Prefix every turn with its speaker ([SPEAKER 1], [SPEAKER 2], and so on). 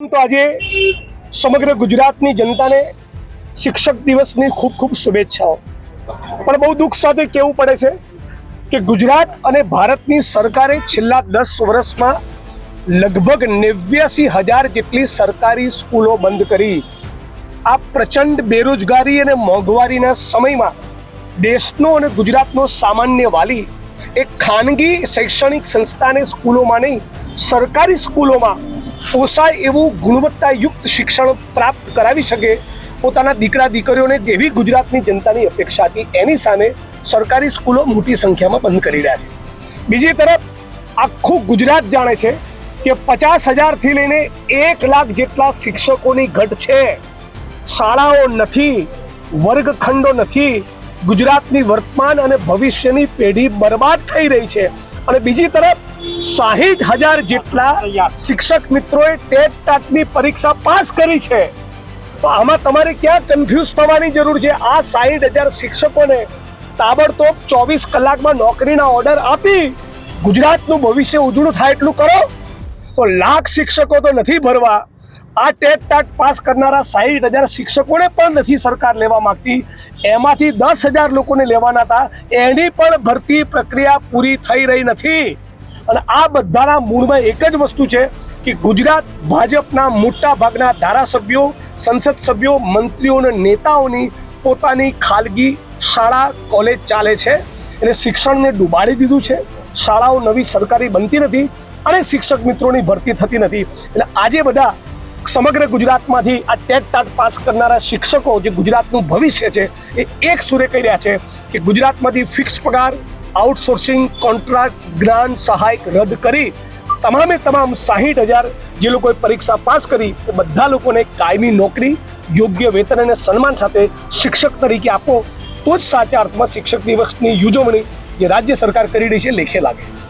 [SPEAKER 1] તો આજે સમગ્ર ગુજરાતની જનતાને શિક્ષક દિવસની ખૂબ ખૂબ શુભેચ્છાઓ। પણ બહુ દુઃખ સાથે કહેવું પડે છે કે ગુજરાત અને ભારતની સરકારે છેલ્લા 10 વર્ષમાં લગભગ 89,000 જેટલી સરકારી સ્કૂલો બંધ કરી। આ પ્રચંડ બેરોજગારી અને મોંઘવારીના સમયમાં દેશનો અને ગુજરાતનો સામાન્ય વાલી એક ખાનગી શૈક્ષણિક સંસ્થાને સ્કૂલોમાં નહીં, સરકારી સ્કૂલોમાં પોસાય એવું ગુણવત્તાયુક્ત શિક્ષણ પ્રાપ્ત કરાવી શકે પોતાના દીકરા દીકરીઓને જેવી ગુજરાતની જનતાની અપેક્ષા હતી, એની સામે સરકારી સ્કૂલો મોટી સંખ્યામાં બંધ કરી રહ્યા છે। બીજી તરફ આખું ગુજરાત જાણે છે કે 50,000થી લઈને 1 લાખ જેટલા શિક્ષકોની ઘટ છે। શાળાઓ નથી, વર્ગખંડો નથી, ગુજરાતની વર્તમાન અને ભવિષ્યની પેઢી બરબાદ થઈ રહી છે। અને બીજી તરફ 60,000 જેટલા શિક્ષક મિત્રોએ ટેટ ટાટની પરીક્ષા પાસ કરી છે। તો આમાં તમારે ક્યાં કન્ફ્યુઝ થવાની જરૂર છે? આ 60,000 શિક્ષકોને તાબડતોબ 24 કલાકમાં નોકરીના ઓર્ડર આપી ગુજરાતનું ભવિષ્ય ઉજળું થાય એટલું કરો। તો લાખ શિક્ષકો તો નથી ભરવા, આ ટેટ ટાટ પાસ કરનારા 60,000 શિક્ષકોને પણ નથી સરકાર લેવા માંગતી। એમાંથી 10,000 લોકોને લેવાના હતા, એની પણ ભરતી પ્રક્રિયા પૂરી થઈ રહી નથી। અને આ બધાના મૂળમાં એક જ વસ્તુ છે કે ગુજરાત ભાજપના મોટા ભાગના ધારાસભ્યો, સંસદ સભ્યો, મંત્રીઓ અને નેતાઓની પોતાની ખાનગી શાળા કોલેજ ચાલે છે, એટલે શિક્ષણને ડૂબાડી દીધું છે। શાળાઓ નવી સરકારી બનતી નથી અને શિક્ષક મિત્રોની ભરતી થતી નથી। એટલે આજે બધા સમગ્ર ગુજરાતમાંથી આ ટેટ ટાટ પાસ કરનારા શિક્ષકો જે ગુજરાતનું ભવિષ્ય છે એ એક સુરે કહી રહ્યા છે કે ગુજરાતમાંથી ફિક્સ પગાર, આઉટસોર્સિંગ, કોન્ટ્રાક્ટ, ગ્રાન્ટ, સહાયક રદ કરી તમામે તમામ 60,000 જે લોકોએ પરીક્ષા પાસ કરી એ બધા લોકોને કાયમી નોકરી, યોગ્ય વેતન અને સન્માન સાથે શિક્ષક તરીકે આપો, તો જ સાચા અર્થમાં શિક્ષક દિવસની ઉજવણી જે રાજ્ય સરકાર કરી રહી છે લેખે લાગે।